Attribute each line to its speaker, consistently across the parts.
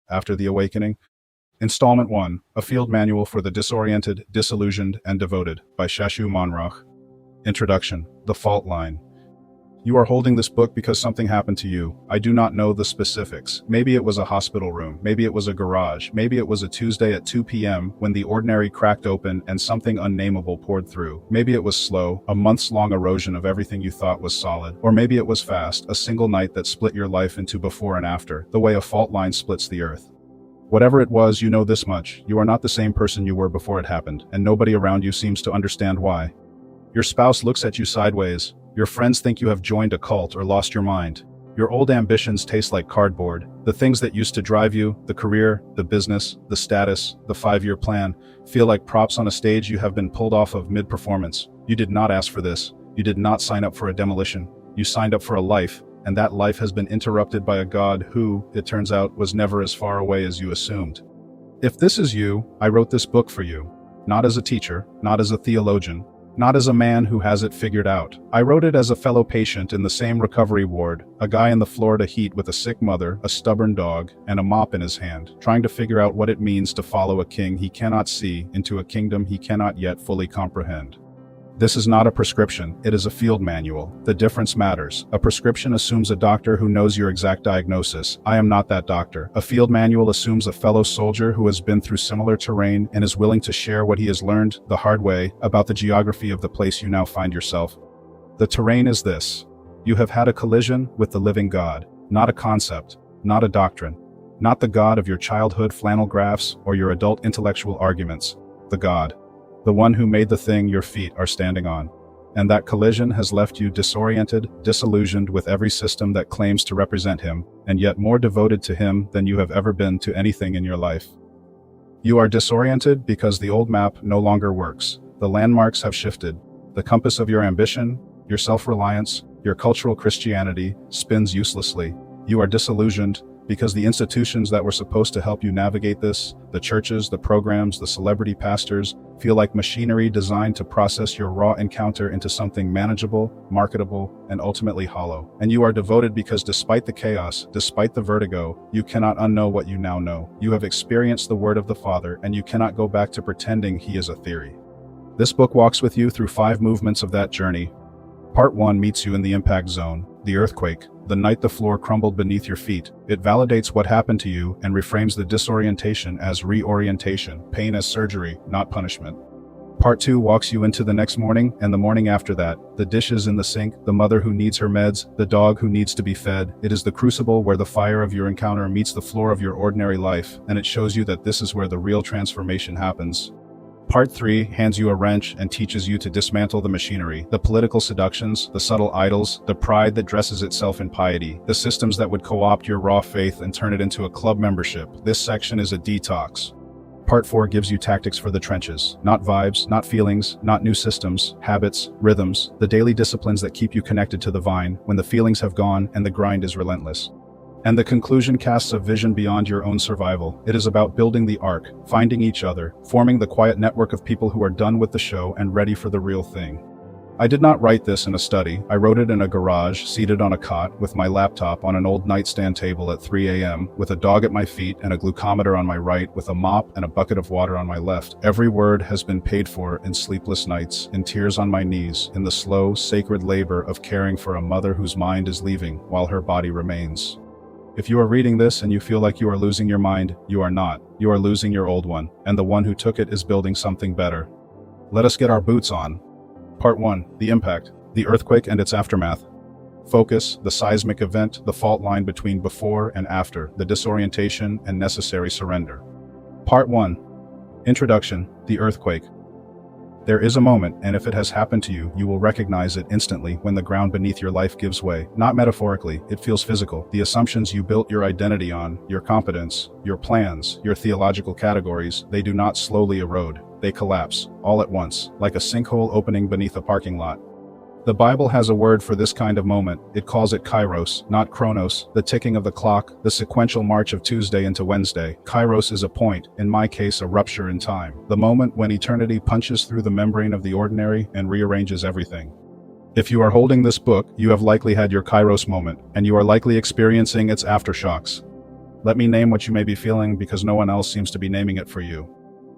Speaker 1: After the Awakening. Installment 1, A Field Manual for the Disoriented, Disillusioned, and Devoted, by Shashue Monrauch. Introduction, The Fault Line. You are holding this book because something happened to you. I do not know the specifics. Maybe it was a hospital room. Maybe it was a garage. Maybe it was a Tuesday at 2 p.m. when the ordinary cracked open and something unnameable poured through. Maybe it was slow, a months-long erosion of everything you thought was solid. Or maybe it was fast, a single night that split your life into before and after, the way a fault line splits the earth. Whatever it was, you know this much: you are not the same person you were before it happened, and nobody around you seems to understand why. Your spouse looks at you sideways. Your friends think you have joined a cult or lost your mind. Your old ambitions taste like cardboard. The things that used to drive you, the career, the business, the status, the 5-year plan, feel like props on a stage you have been pulled off of mid-performance. You did not ask for this. You did not sign up for a demolition. You signed up for a life, and that life has been interrupted by a God who, it turns out, was never as far away as you assumed. If this is you, I wrote this book for you. Not as a teacher, not as a theologian, not as a man who has it figured out. I wrote it as a fellow patient in the same recovery ward, a guy in the Florida heat with a sick mother, a stubborn dog, and a mop in his hand, trying to figure out what it means to follow a king he cannot see into a kingdom he cannot yet fully comprehend. This is not a prescription, it is a field manual. The difference matters. A prescription assumes a doctor who knows your exact diagnosis. I am not that doctor. A field manual assumes a fellow soldier who has been through similar terrain and is willing to share what he has learned the hard way about the geography of the place you now find yourself. The terrain is this: you have had a collision with the living God, not a concept, not a doctrine, not the God of your childhood flannel graphs or your adult intellectual arguments, the God. The one who made the thing your feet are standing on. And that collision has left you disoriented, disillusioned with every system that claims to represent him, and yet more devoted to him than you have ever been to anything in your life. You are disoriented because the old map no longer works. The landmarks have shifted. The compass of your ambition, your self-reliance, your cultural Christianity spins uselessly. You are disillusioned because the institutions that were supposed to help you navigate this, the churches, the programs, the celebrity pastors, feel like machinery designed to process your raw encounter into something manageable, marketable, and ultimately hollow. And you are devoted because despite the chaos, despite the vertigo, you cannot unknow what you now know. You have experienced the word of the Father, and you cannot go back to pretending he is a theory. This book walks with you through 5 movements of that journey. Part 1 meets you in the impact zone, the earthquake, the night the floor crumbled beneath your feet. It validates what happened to you and reframes the disorientation as reorientation, pain as surgery, not punishment. Part 2 walks you into the next morning and the morning after that, the dishes in the sink, the mother who needs her meds, the dog who needs to be fed. It is the crucible where the fire of your encounter meets the floor of your ordinary life, and it shows you that this is where the real transformation happens. Part 3 hands you a wrench and teaches you to dismantle the machinery, the political seductions, the subtle idols, the pride that dresses itself in piety, the systems that would co-opt your raw faith and turn it into a club membership. This section is a detox. Part 4 gives you tactics for the trenches, not vibes, not feelings, not new systems, habits, rhythms, the daily disciplines that keep you connected to the vine when the feelings have gone and the grind is relentless. And the conclusion casts a vision beyond your own survival. It is about building the ark, finding each other, forming the quiet network of people who are done with the show and ready for the real thing. I did not write this in a study. I wrote it in a garage, seated on a cot, with my laptop on an old nightstand table at 3 a.m., with a dog at my feet and a glucometer on my right, with a mop and a bucket of water on my left. Every word has been paid for in sleepless nights, in tears on my knees, in the slow, sacred labor of caring for a mother whose mind is leaving while her body remains. If you are reading this and you feel like you are losing your mind, you are not. You are losing your old one, and the one who took it is building something better. Let us get our boots on. Part 1, the impact, the earthquake and its aftermath. Focus, the seismic event, the fault line between before and after, the disorientation and necessary surrender. Part 1, introduction, the earthquake. There is a moment, and if it has happened to you, you will recognize it instantly when the ground beneath your life gives way. Not metaphorically, it feels physical. The assumptions you built your identity on, your competence, your plans, your theological categories, they do not slowly erode. They collapse, all at once, like a sinkhole opening beneath a parking lot. The Bible has a word for this kind of moment. It calls it kairos, not chronos, the ticking of the clock, the sequential march of Tuesday into Wednesday. Kairos is a point, in my case a rupture in time, the moment when eternity punches through the membrane of the ordinary and rearranges everything. If you are holding this book, you have likely had your kairos moment, and you are likely experiencing its aftershocks. Let me name what you may be feeling because no one else seems to be naming it for you.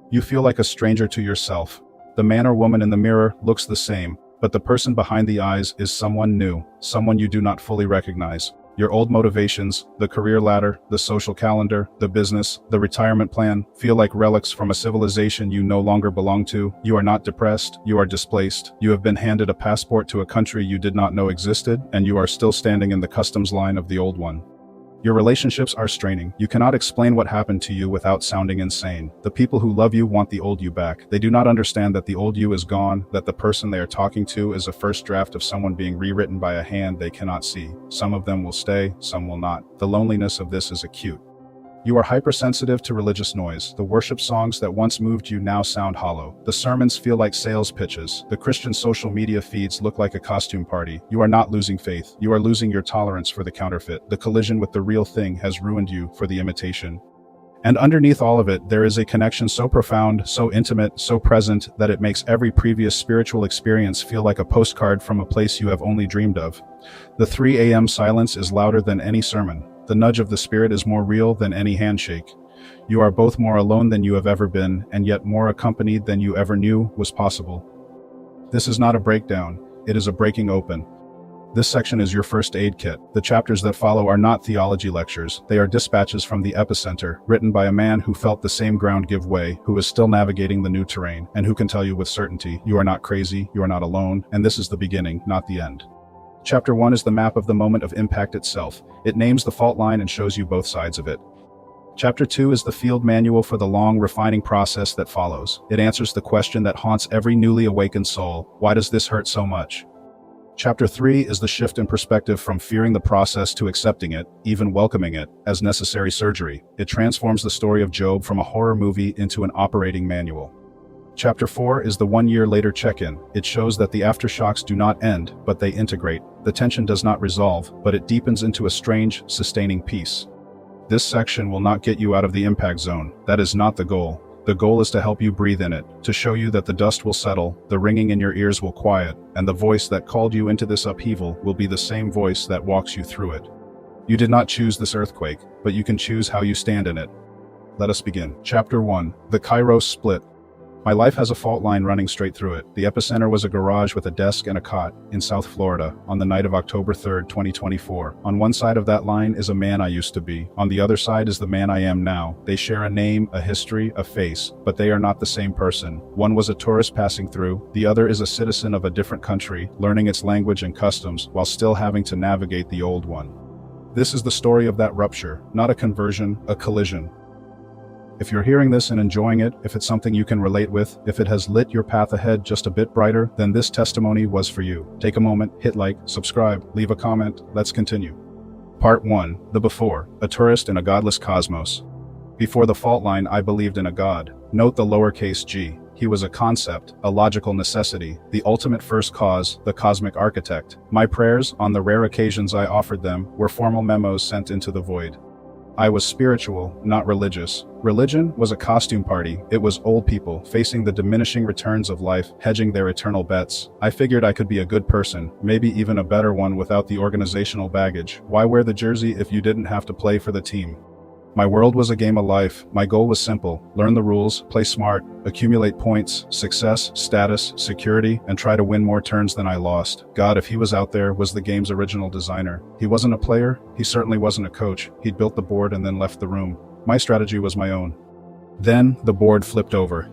Speaker 1: You feel like a stranger to yourself. The man or woman in the mirror looks the same, but the person behind the eyes is someone new, someone you do not fully recognize. Your old motivations, the career ladder, the social calendar, the business, the retirement plan, feel like relics from a civilization you no longer belong to. You are not depressed, you are displaced. You have been handed a passport to a country you did not know existed, and you are still standing in the customs line of the old one. Your relationships are straining. You cannot explain what happened to you without sounding insane. The people who love you want the old you back. They do not understand that the old you is gone, that the person they are talking to is a first draft of someone being rewritten by a hand they cannot see. Some of them will stay, some will not. The loneliness of this is acute. You are hypersensitive to religious noise. The worship songs that once moved you now sound hollow. The sermons feel like sales pitches. The Christian social media feeds look like a costume party. You are not losing faith. You are losing your tolerance for the counterfeit. The collision with the real thing has ruined you for the imitation. And underneath all of it, there is a connection so profound, so intimate, so present, that it makes every previous spiritual experience feel like a postcard from a place you have only dreamed of. The 3 a.m. silence is louder than any sermon. The nudge of the Spirit is more real than any handshake. You are both more alone than you have ever been, and yet more accompanied than you ever knew was possible. This is not a breakdown, it is a breaking open. This section is your first aid kit. The chapters that follow are not theology lectures, they are dispatches from the epicenter, written by a man who felt the same ground give way, who is still navigating the new terrain, and who can tell you with certainty, you are not crazy, you are not alone, and this is the beginning, not the end. Chapter 1 is the map of the moment of impact itself. It names the fault line and shows you both sides of it. Chapter 2 is the field manual for the long, refining process that follows. It answers the question that haunts every newly awakened soul: why does this hurt so much? Chapter 3 is the shift in perspective from fearing the process to accepting it, even welcoming it, as necessary surgery. It transforms the story of Job from a horror movie into an operating manual. Chapter 4 is the 1 year later check-in. It shows that the aftershocks do not end, but they integrate. The tension does not resolve, but it deepens into a strange, sustaining peace. This section will not get you out of the impact zone. That is not the goal. The goal is to help you breathe in it, to show you that the dust will settle, the ringing in your ears will quiet, and the voice that called you into this upheaval will be the same voice that walks you through it. You did not choose this earthquake, but you can choose how you stand in it. Let us begin. Chapter 1. The Kairos Split. My life has a fault line running straight through it. The epicenter was a garage with a desk and a cot in South Florida on the night of October 3rd, 2024. On one side of that line is a man I used to be. On the other side is the man I am now. They share a name, a history, a face, but they are not the same person. One was a tourist passing through. The other is a citizen of a different country, learning its language and customs while still having to navigate the old one. This is the story of that rupture, not a conversion, a collision. If you're hearing this and enjoying it, if it's something you can relate with, if it has lit your path ahead just a bit brighter, then this testimony was for you. Take a moment, hit like, subscribe, leave a comment, let's continue. Part 1. The Before, a tourist in a godless cosmos. Before the fault line, I believed in a God. Note the lowercase g. He was a concept, a logical necessity, the ultimate first cause, the cosmic architect. My prayers, on the rare occasions I offered them, were formal memos sent into the void. I was spiritual, not religious. Religion was a costume party. It was old people facing the diminishing returns of life, hedging their eternal bets. I figured I could be a good person, maybe even a better one without the organizational baggage. Why wear the jersey if you didn't have to play for the team? My world was a game of life. My goal was simple: learn the rules, play smart, accumulate points, success, status, security, and try to win more turns than I lost. God, if he was out there, was the game's original designer. He wasn't a player, he certainly wasn't a coach. He'd built the board and then left the room. My strategy was my own. Then, the board flipped over.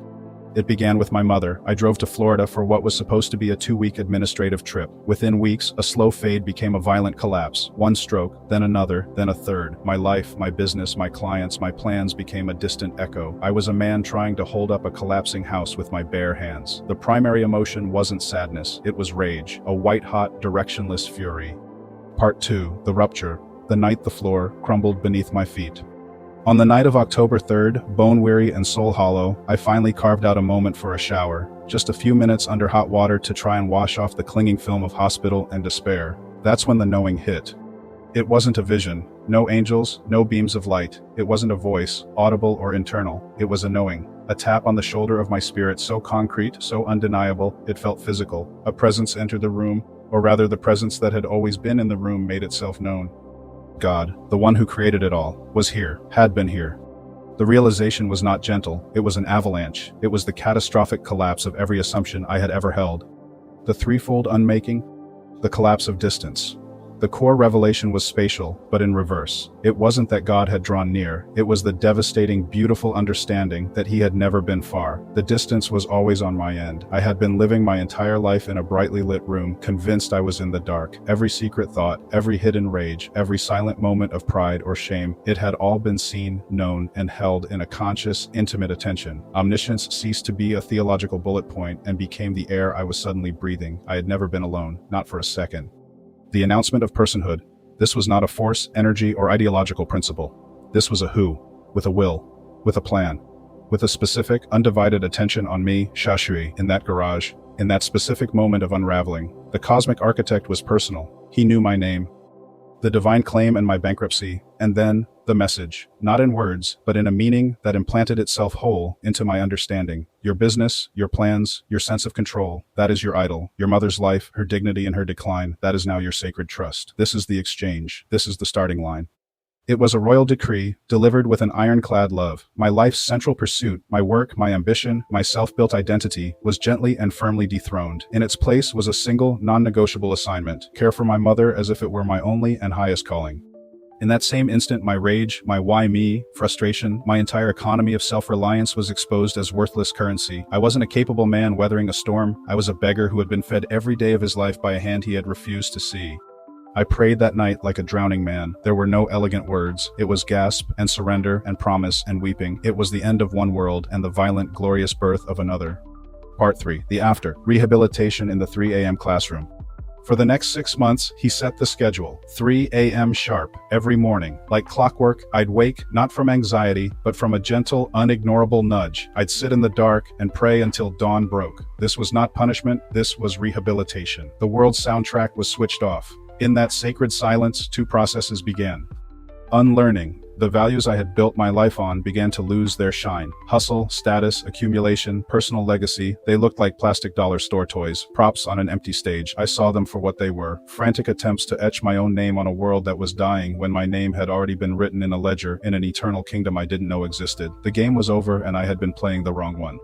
Speaker 1: It began with my mother. I drove to Florida for what was supposed to be a 2-week administrative trip. Within weeks, a slow fade became a violent collapse. One stroke, then another, then a third. My life, my business, my clients, my plans became a distant echo. I was a man trying to hold up a collapsing house with my bare hands. The primary emotion wasn't sadness, it was rage, a white-hot, directionless fury. Part 2. The Rupture. The night the floor crumbled beneath my feet. On the night of October 3rd, bone-weary and soul-hollow, I finally carved out a moment for a shower, just a few minutes under hot water to try and wash off the clinging film of hospital and despair. That's when the knowing hit. It wasn't a vision, no angels, no beams of light. It wasn't a voice, audible or internal. It was a knowing, a tap on the shoulder of my spirit so concrete, so undeniable, it felt physical. A presence entered the room, or rather the presence that had always been in the room made itself known. God, the one who created it all, was here, had been here. The realization was not gentle, it was an avalanche. It was the catastrophic collapse of every assumption I had ever held. The threefold unmaking, the collapse of distance. The core revelation was spatial, but in reverse. It wasn't that God had drawn near, it was the devastating, beautiful understanding that he had never been far. The distance was always on my end. I had been living my entire life in a brightly lit room, convinced I was in the dark. Every secret thought, every hidden rage, every silent moment of pride or shame, it had all been seen, known, and held in a conscious, intimate attention. Omniscience ceased to be a theological bullet point and became the air I was suddenly breathing. I had never been alone, not for a second. The announcement of personhood. This was not a force, energy, or ideological principle. This was a who, with a will, with a plan, with a specific, undivided attention on me, Shashue, in that garage, in that specific moment of unraveling. The cosmic architect was personal. He knew my name, the divine claim and my bankruptcy, and then the message, not in words, but in a meaning that implanted itself whole into my understanding. Your business, your plans, your sense of control, that is your idol. Your mother's life, her dignity and her decline, that is now your sacred trust. This is the exchange. This is the starting line. It was a royal decree, delivered with an ironclad love. My life's central pursuit, my work, my ambition, my self-built identity, was gently and firmly dethroned. In its place was a single, non-negotiable assignment: care for my mother as if it were my only and highest calling. In that same instant, my rage, my why me, frustration, my entire economy of self-reliance was exposed as worthless currency. I wasn't a capable man weathering a storm. I was a beggar who had been fed every day of his life by a hand he had refused to see. I prayed that night like a drowning man. There were no elegant words. It was gasp and surrender and promise and weeping. It was the end of one world and the violent, glorious birth of another. Part 3. The After. Rehabilitation in the 3 a.m. classroom. For the next 6 months, he set the schedule, 3 a.m. sharp, every morning. Like clockwork, I'd wake, not from anxiety, but from a gentle, unignorable nudge. I'd sit in the dark and pray until dawn broke. This was not punishment, this was rehabilitation. The world's soundtrack was switched off. In that sacred silence, 2 processes began. Unlearning. The values I had built my life on began to lose their shine. Hustle, status, accumulation, personal legacy, they looked like plastic dollar store toys, props on an empty stage. I saw them for what they were, frantic attempts to etch my own name on a world that was dying when my name had already been written in a ledger in an eternal kingdom I didn't know existed. The game was over and I had been playing the wrong one.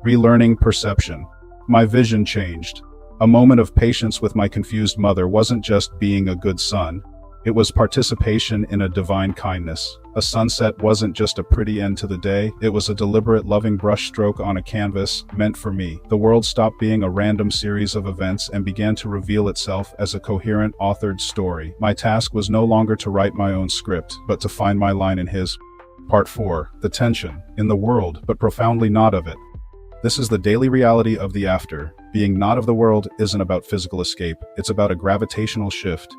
Speaker 1: Relearning perception. My vision changed. A moment of patience with my confused mother wasn't just being a good son. It was participation in a divine kindness. A sunset wasn't just a pretty end to the day, it was a deliberate, loving brushstroke on a canvas meant for me. The world stopped being a random series of events and began to reveal itself as a coherent, authored story. My task was no longer to write my own script, but to find my line in his. Part 4. The tension. In the world, but profoundly not of it. This is the daily reality of the after. Being not of the world isn't about physical escape, it's about a gravitational shift.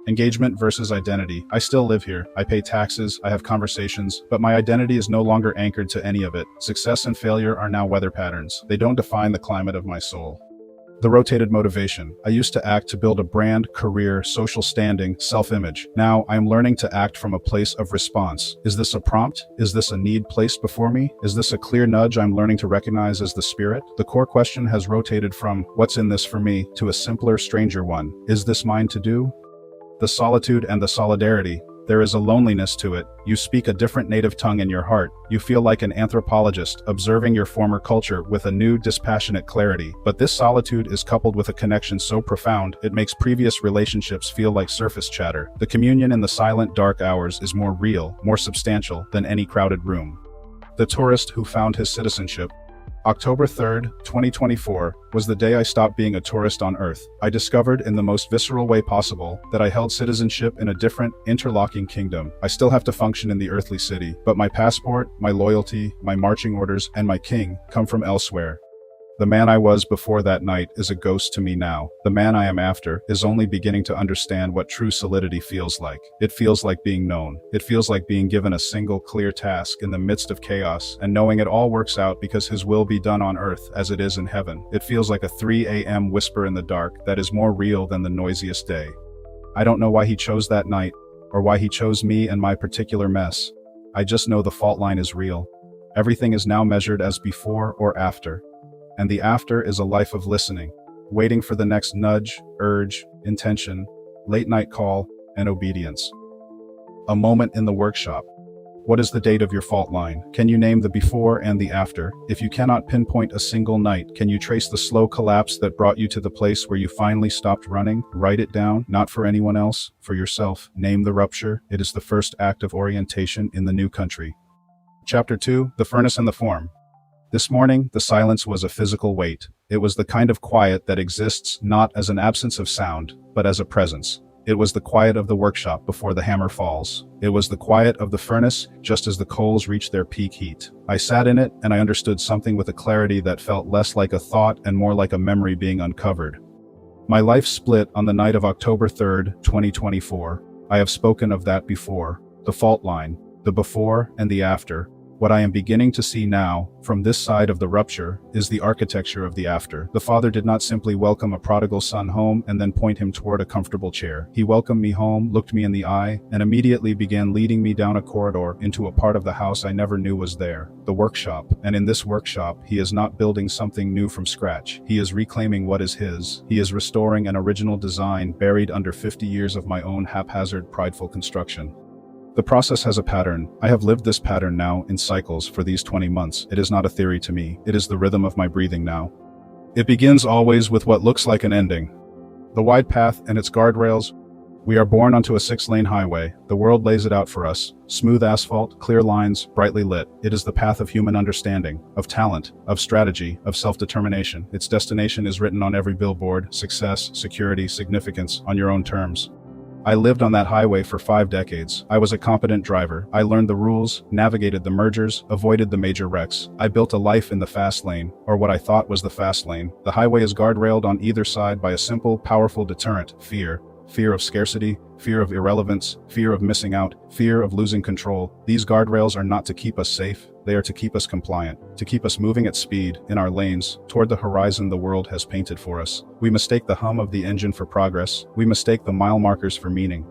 Speaker 1: Engagement versus identity. I still live here. I pay taxes, I have conversations, but my identity is no longer anchored to any of it. Success and failure are now weather patterns. They don't define the climate of my soul. The rotated motivation. I used to act to build a brand, career, social standing, self-image. Now I am learning to act from a place of response. Is this a prompt? Is this a need placed before me? Is this a clear nudge I'm learning to recognize as the spirit? The core question has rotated from, what's in this for me, to a simpler, stranger one. Is this mine to do? The solitude and the solidarity. There is a loneliness to it. You speak a different native tongue in your heart. You feel like an anthropologist, observing your former culture with a new, dispassionate clarity. But this solitude is coupled with a connection so profound, it makes previous relationships feel like surface chatter. The communion in the silent, dark hours is more real, more substantial than any crowded room. The tourist who found his citizenship. October 3rd, 2024, was the day I stopped being a tourist on Earth. I discovered in the most visceral way possible that I held citizenship in a different, interlocking kingdom. I still have to function in the earthly city, but my passport, my loyalty, my marching orders, and my king come from elsewhere. The man I was before that night is a ghost to me now. The man I am after is only beginning to understand what true solidity feels like. It feels like being known. It feels like being given a single clear task in the midst of chaos and knowing it all works out because his will be done on earth as it is in heaven. It feels like a 3 a.m. whisper in the dark that is more real than the noisiest day. I don't know why he chose that night or why he chose me and my particular mess. I just know the fault line is real. Everything is now measured as before or after. And the after is a life of listening, waiting for the next nudge, urge, intention, late night call, and obedience. A moment in the workshop. What is the date of your fault line? Can you name the before and the after? If you cannot pinpoint a single night, can you trace the slow collapse that brought you to the place where you finally stopped running? Write it down, not for anyone else, for yourself. Name the rupture. It is the first act of orientation in the new country. Chapter 2, The Furnace and the Form. This morning, the silence was a physical weight. It was the kind of quiet that exists not as an absence of sound, but as a presence. It was the quiet of the workshop before the hammer falls. It was the quiet of the furnace just as the coals reach their peak heat. I sat in it, and I understood something with a clarity that felt less like a thought and more like a memory being uncovered. My life split on the night of October 3rd, 2024. I have spoken of that before. The fault line, the before and the after. What I am beginning to see now, from this side of the rupture, is the architecture of the after. The father did not simply welcome a prodigal son home and then point him toward a comfortable chair. He welcomed me home, looked me in the eye, and immediately began leading me down a corridor into a part of the house I never knew was there, the workshop. And in this workshop, he is not building something new from scratch. He is reclaiming what is his. He is restoring an original design buried under 50 years of my own haphazard, prideful construction. The process has a pattern. I have lived this pattern now in cycles for these 20 months. It is not a theory to me. It is the rhythm of my breathing now. It begins always with what looks like an ending. The wide path and its guardrails. We are born onto a 6-lane highway. The world lays it out for us. Smooth asphalt, clear lines, brightly lit. It is the path of human understanding, of talent, of strategy, of self-determination. Its destination is written on every billboard: success, security, significance, on your own terms. I lived on that highway for 5 decades. I was a competent driver. I learned the rules, navigated the mergers, avoided the major wrecks. I built a life in the fast lane, or what I thought was the fast lane. The highway is guardrailed on either side by a simple, powerful deterrent: fear. Fear of scarcity, fear of irrelevance, fear of missing out, fear of losing control. These guardrails are not to keep us safe. They are to keep us compliant, to keep us moving at speed, in our lanes, toward the horizon the world has painted for us. We mistake the hum of the engine for progress. We mistake the mile markers for meaning.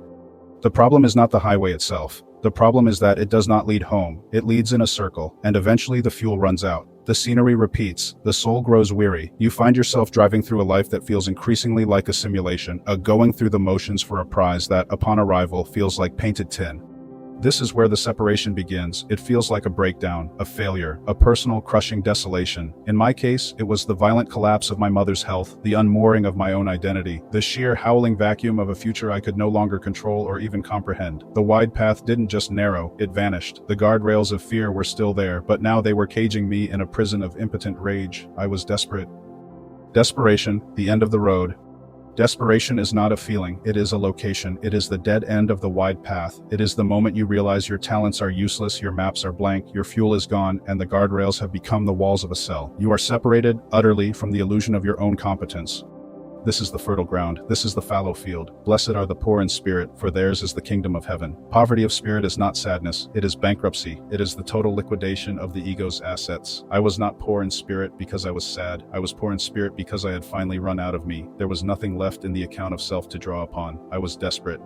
Speaker 1: The problem is not the highway itself. The problem is that it does not lead home. It leads in a circle, and eventually the fuel runs out. The scenery repeats. The soul grows weary. You find yourself driving through a life that feels increasingly like a simulation, a going through the motions for a prize that, upon arrival, feels like painted tin. This is where the separation begins. It feels like a breakdown, a failure, a personal crushing desolation. In my case, it was the violent collapse of my mother's health, the unmooring of my own identity, the sheer howling vacuum of a future I could no longer control or even comprehend. The wide path didn't just narrow, it vanished. The guardrails of fear were still there, but now they were caging me in a prison of impotent rage. I was desperate. Desperation, the end of the road. Desperation is not a feeling, it is a location. It is the dead end of the wide path. It is the moment you realize your talents are useless, your maps are blank, your fuel is gone, and the guardrails have become the walls of a cell. You are separated, utterly, from the illusion of your own competence. This is the fertile ground. This is the fallow field. Blessed are the poor in spirit, for theirs is the kingdom of heaven. Poverty of spirit is not sadness. It is bankruptcy. It is the total liquidation of the ego's assets. I was not poor in spirit because I was sad. I was poor in spirit because I had finally run out of me. There was nothing left in the account of self to draw upon. I was desperate.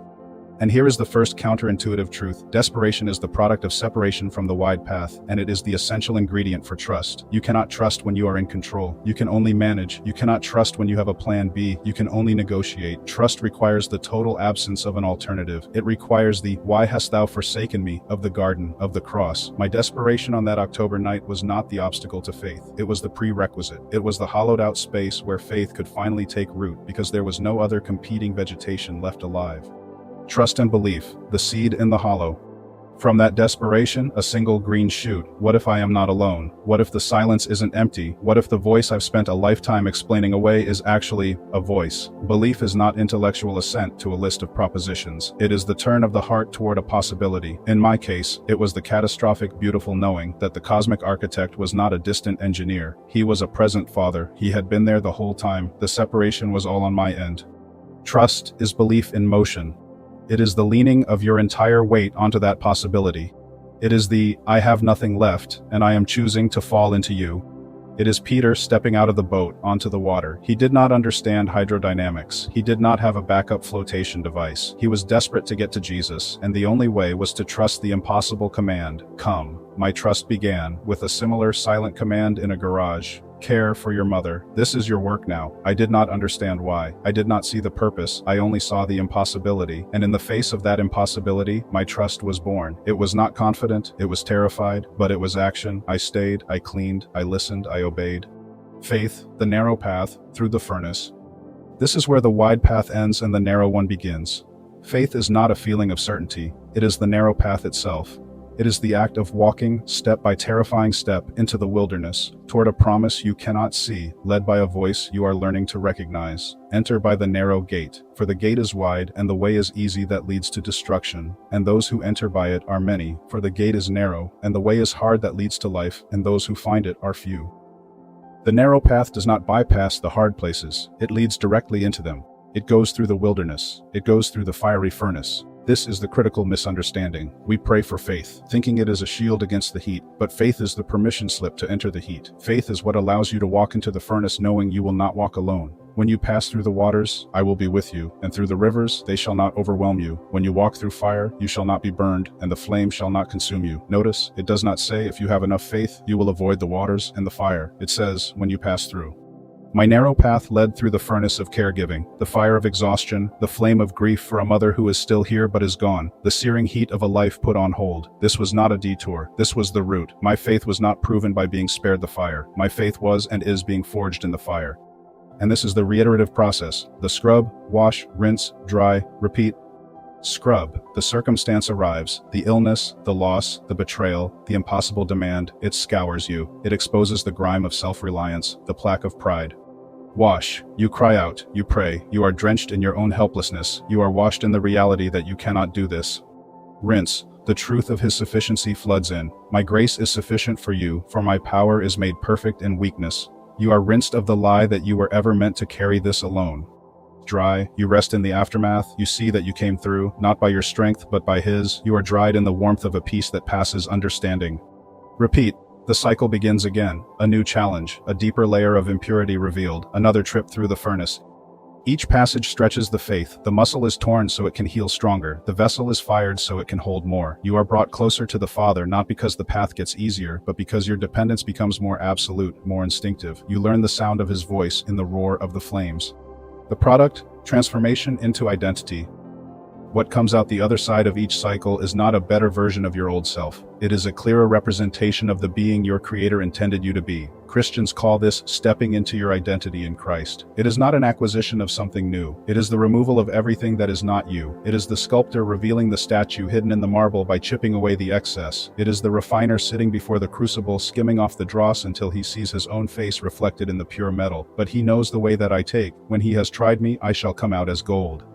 Speaker 1: And here is the first counterintuitive truth. Desperation is the product of separation from the wide path, and it is the essential ingredient for trust. You cannot trust when you are in control. You can only manage. You cannot trust when you have a plan B. You can only negotiate. Trust requires the total absence of an alternative. It requires the "why hast thou forsaken me" of the garden, of the cross. My desperation on that October night was not the obstacle to faith. It was the prerequisite. It was the hollowed out space where faith could finally take root because there was no other competing vegetation left alive. Trust and belief, the seed in the hollow. From that desperation, a single green shoot. What if I am not alone? What if the silence isn't empty? What if the voice I've spent a lifetime explaining away is actually a voice? Belief is not intellectual assent to a list of propositions. It is the turn of the heart toward a possibility. In my case, it was the catastrophic, beautiful knowing that the cosmic architect was not a distant engineer. He was a present father. He had been there the whole time. The separation was all on my end. Trust is belief in motion. It is the leaning of your entire weight onto that possibility. It is the "I have nothing left, and I am choosing to fall into you." It is Peter stepping out of the boat onto the water. He did not understand hydrodynamics. He did not have a backup flotation device. He was desperate to get to Jesus, and the only way was to trust the impossible command, "Come." My trust began with a similar silent command in a garage. care for your mother. This is your work now. I did not understand why. I did not see the purpose. I only saw the impossibility. And in the face of that impossibility, my trust was born. It was not confident, it was terrified, but it was action. I stayed, I cleaned, I listened, I obeyed. Faith, the narrow path through the furnace. This is where the wide path ends and the narrow one begins. Faith is not a feeling of certainty. It is the narrow path itself. It is the act of walking, step by terrifying step, into the wilderness, toward a promise you cannot see, led by a voice you are learning to recognize. Enter by the narrow gate, for the gate is wide and the way is easy that leads to destruction, and those who enter by it are many, for the gate is narrow, and the way is hard that leads to life, and those who find it are few. The narrow path does not bypass the hard places, it leads directly into them. It goes through the wilderness, it goes through the fiery furnace. This is the critical misunderstanding. We pray for faith, thinking it is a shield against the heat, but faith is the permission slip to enter the heat. Faith is what allows you to walk into the furnace knowing you will not walk alone. When you pass through the waters, I will be with you, and through the rivers, they shall not overwhelm you. When you walk through fire, you shall not be burned, and the flame shall not consume you. Notice, it does not say if you have enough faith, you will avoid the waters and the fire. It says, when you pass through. My narrow path led through the furnace of caregiving, the fire of exhaustion, the flame of grief for a mother who is still here but is gone, the searing heat of a life put on hold. This was not a detour. This was the route. My faith was not proven by being spared the fire. My faith was and is being forged in the fire. And this is the reiterative process. The scrub, wash, rinse, dry, repeat. Scrub, the circumstance arrives, the illness, the loss, the betrayal, the impossible demand, it scours you, it exposes the grime of self-reliance, the plaque of pride. Wash, you cry out, you pray, you are drenched in your own helplessness, you are washed in the reality that you cannot do this. Rinse, the truth of his sufficiency floods in, my grace is sufficient for you, for my power is made perfect in weakness. You are rinsed of the lie that you were ever meant to carry this alone. Dry, you rest in the aftermath, you see that you came through, not by your strength but by his, you are dried in the warmth of a peace that passes understanding. Repeat, the cycle begins again, a new challenge, a deeper layer of impurity revealed, another trip through the furnace. Each passage stretches the faith, the muscle is torn so it can heal stronger, the vessel is fired so it can hold more. You are brought closer to the Father not because the path gets easier, but because your dependence becomes more absolute, more instinctive. You learn the sound of his voice in the roar of the flames. The product, transformation into identity. What comes out the other side of each cycle is not a better version of your old self. It is a clearer representation of the being your Creator intended you to be. Christians call this stepping into your identity in Christ. It is not an acquisition of something new. It is the removal of everything that is not you. It is the sculptor revealing the statue hidden in the marble by chipping away the excess. It is the refiner sitting before the crucible skimming off the dross until he sees his own face reflected in the pure metal. But he knows the way that I take. When he has tried me, I shall come out as gold.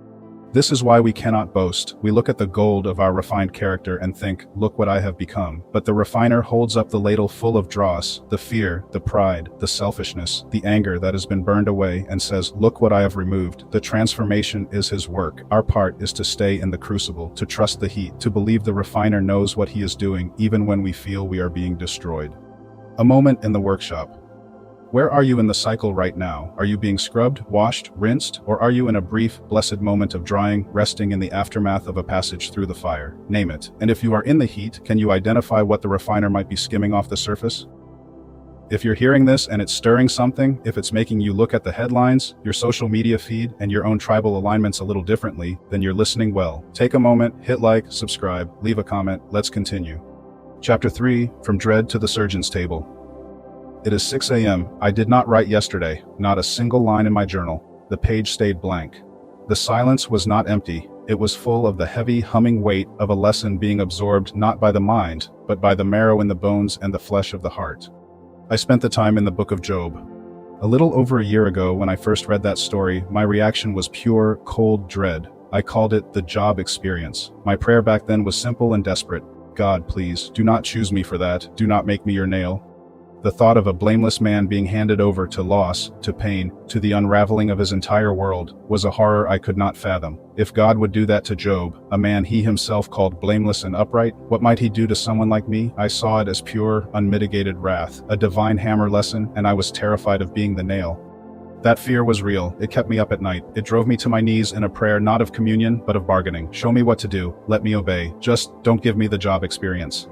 Speaker 1: This is why we cannot boast. We look at the gold of our refined character and think, look what I have become. But the refiner holds up the ladle full of dross, the fear, the pride, the selfishness, the anger that has been burned away, and says, look what I have removed. The transformation is his work. Our part is to stay in the crucible, to trust the heat, to believe the refiner knows what he is doing, even when we feel we are being destroyed. A moment in the workshop. Where are you in the cycle right now? Are you being scrubbed, washed, rinsed, or are you in a brief, blessed moment of drying, resting in the aftermath of a passage through the fire? Name it. And if you are in the heat, can you identify what the refiner might be skimming off the surface? If you're hearing this and it's stirring something, if it's making you look at the headlines, your social media feed, and your own tribal alignments a little differently, then you're listening well. Take a moment, hit like, subscribe, leave a comment, let's continue. Chapter 3, From Dread to the Surgeon's Table. It is 6 a.m. I did not write yesterday, not a single line in my journal. The page stayed blank. The silence was not empty. It was full of the heavy, humming weight of a lesson being absorbed not by the mind, but by the marrow in the bones and the flesh of the heart. I spent the time in the book of Job. A little over a year ago, when I first read that story, my reaction was pure, cold dread. I called it the Job experience. My prayer back then was simple and desperate. God, please, do not choose me for that. Do not make me your nail. The thought of a blameless man being handed over to loss, to pain, to the unraveling of his entire world, was a horror I could not fathom. If God would do that to Job, a man he himself called blameless and upright, what might he do to someone like me? I saw it as pure, unmitigated wrath, a divine hammer lesson, and I was terrified of being the nail. That fear was real. It kept me up at night. It drove me to my knees in a prayer not of communion, but of bargaining. Show me what to do. Let me obey. Just don't give me the Job experience.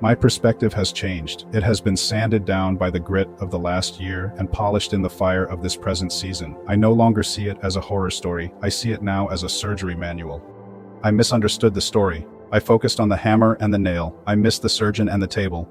Speaker 1: My perspective has changed. It has been sanded down by the grit of the last year and polished in the fire of this present season. I no longer see it as a horror story. I see it now as a surgery manual. I misunderstood the story. I focused on the hammer and the nail. I missed the surgeon and the table.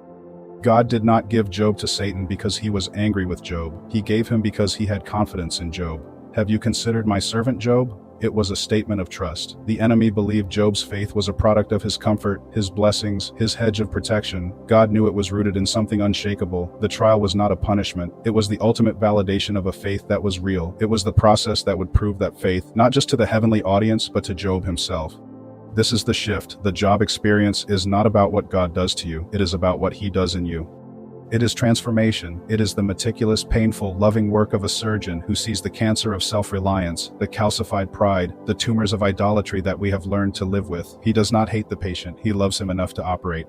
Speaker 1: God did not give Job to Satan because he was angry with Job. He gave him because he had confidence in Job. Have you considered my servant Job? It was a statement of trust. The enemy believed Job's faith was a product of his comfort, his blessings, his hedge of protection. God knew it was rooted in something unshakable. The trial was not a punishment. It was the ultimate validation of a faith that was real. It was the process that would prove that faith, not just to the heavenly audience, but to Job himself. This is the shift. The Job experience is not about what God does to you. It is about what he does in you. It is transformation. It is the meticulous, painful, loving work of a surgeon who sees the cancer of self-reliance, the calcified pride, the tumors of idolatry that we have learned to live with. He does not hate the patient. He loves him enough to operate.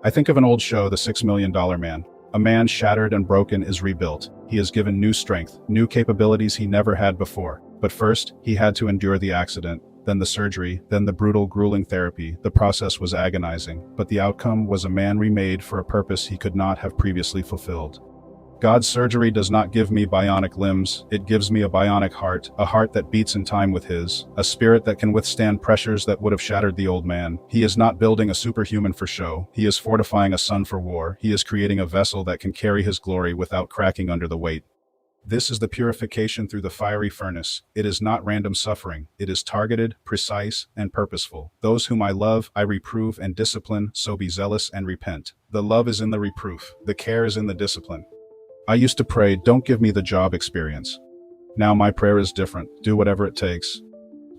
Speaker 1: I think of an old show, The $6 Million Man. A man shattered and broken is rebuilt. He is given new strength, new capabilities he never had before. But first, he had to endure the accident, then the surgery, then the brutal, grueling therapy. The process was agonizing, but the outcome was a man remade for a purpose he could not have previously fulfilled. God's surgery does not give me bionic limbs, it gives me a bionic heart, a heart that beats in time with his, a spirit that can withstand pressures that would have shattered the old man. He is not building a superhuman for show, he is fortifying a son for war, he is creating a vessel that can carry his glory without cracking under the weight. This is the purification through the fiery furnace. It is not random suffering. It is targeted, precise, and purposeful. Those whom I love, I reprove and discipline, so be zealous and repent. The love is in the reproof. The care is in the discipline. I used to pray, don't give me the job experience. Now my prayer is different. Do whatever it takes.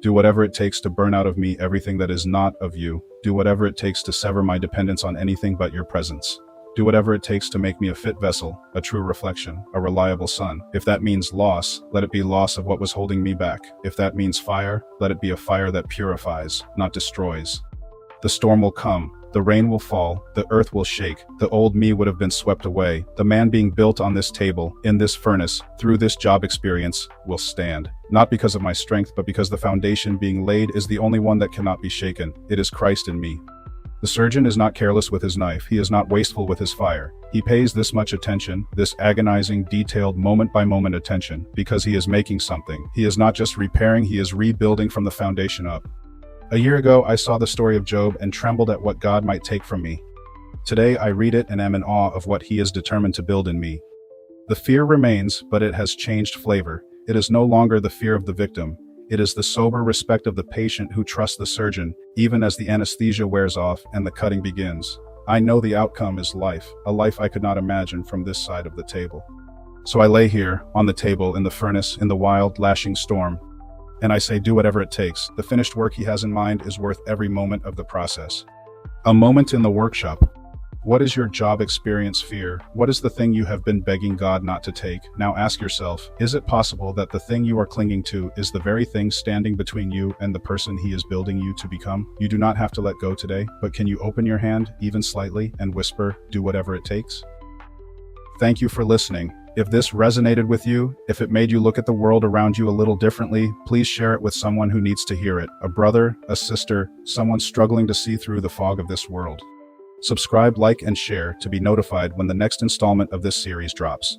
Speaker 1: Do whatever it takes to burn out of me everything that is not of you. Do whatever it takes to sever my dependence on anything but your presence. Do whatever it takes to make me a fit vessel, a true reflection, a reliable son. If that means loss, let it be loss of what was holding me back. If that means fire, let it be a fire that purifies, not destroys. The storm will come, the rain will fall, the earth will shake, the old me would have been swept away. The man being built on this table, in this furnace, through this job experience, will stand. Not because of my strength, but because the foundation being laid is the only one that cannot be shaken. It is Christ in me. The surgeon is not careless with his knife, he is not wasteful with his fire. He pays this much attention, this agonizing, detailed, moment-by-moment attention, because he is making something. He is not just repairing, he is rebuilding from the foundation up. A year ago, I saw the story of Job and trembled at what God might take from me. Today, I read it and am in awe of what he is determined to build in me. The fear remains, but it has changed flavor. It is no longer the fear of the victim. It is the sober respect of the patient who trusts the surgeon, even as the anesthesia wears off and the cutting begins. I know the outcome is life, a life I could not imagine from this side of the table. So I lay here, on the table, in the furnace, in the wild, lashing storm, and I say, do whatever it takes. The finished work he has in mind is worth every moment of the process. A moment in the workshop. What is your job experience fear? What is the thing you have been begging God not to take? Now ask yourself, is it possible that the thing you are clinging to is the very thing standing between you and the person he is building you to become? You do not have to let go today, but can you open your hand, even slightly, and whisper, do whatever it takes? Thank you for listening. If this resonated with you, if it made you look at the world around you a little differently, please share it with someone who needs to hear it. A brother, a sister, someone struggling to see through the fog of this world. Subscribe, like, and share to be notified when the next installment of this series drops.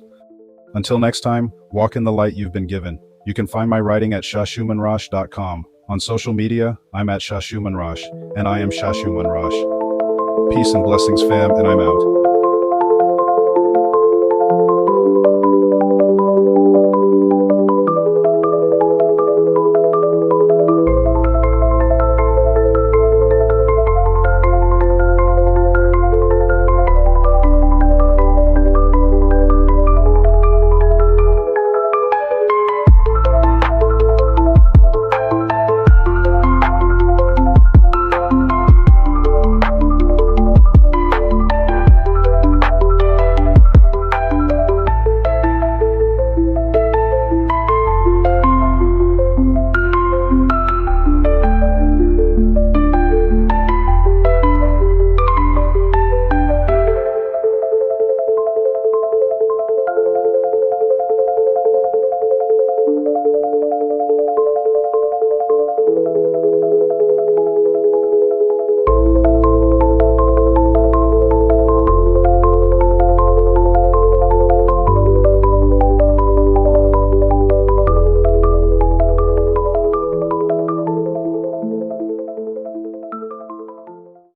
Speaker 1: Until next time, walk in the light you've been given. You can find my writing at shashuemonrauch.com. On social media, I'm at Shashue Monrauch, and I am Shashue Monrauch. Peace and blessings, fam, and I'm out.